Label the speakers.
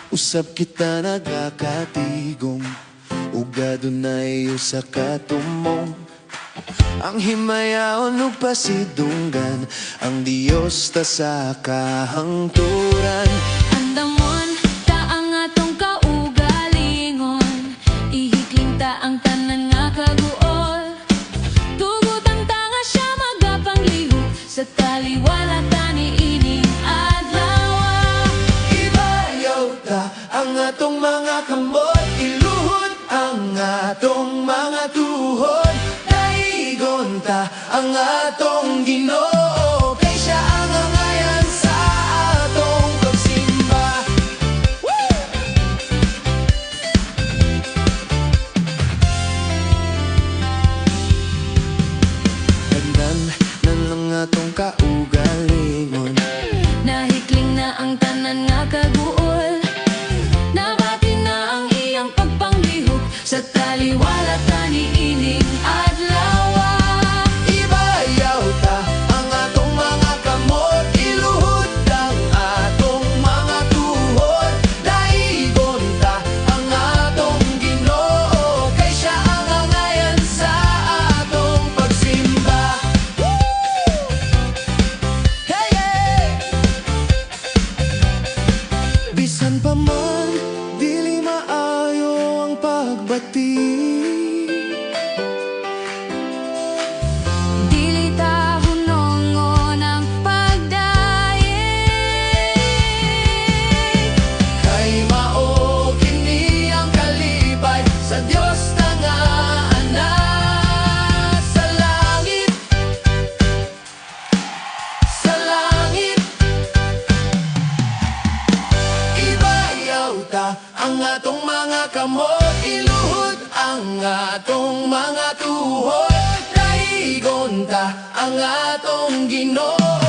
Speaker 1: Usap kita nagakatigong ugado na iyo sa katumong ang himayaon ug pasidunggan ang Dios ta sa kahangturan.
Speaker 2: Andamon ta ang atong kaugalingon, ihikling ta ang tanan nga kaguol. Tugot ang tanga siya magapanglihok sa taliwala ta niining adlaw.
Speaker 1: Ibayaw ta ang atong mga kamot, iluhod ang atong mga tuhod, daigon ta ang atong Ginoo, kay siya ang angayan sa atong pagsimba. Tagnan na lang atong kaugalingon,
Speaker 2: Nahikling na ang tanan nga kaguol, nabati na ang iyang pagpanglihok sa taliwala ta niining adlaw.
Speaker 1: ibayaw ta ang atong mga kamot, iluhod ang atong mga tuhod, daigon ta ang atong Ginoo, kay siya ang angayan sa atong pagsimba. Hey, hey! Bisan pa man dili maayo ang pagbati,
Speaker 2: Dili ta hunongon ang pagdaig,
Speaker 1: kay mao kini ang kalipay sa Dios na nga ana sa langit, sa langit. Ibayaw ta ang atong mga kamot, iluhod ang atong mga tuhod, daigon ta ang atong Ginoo,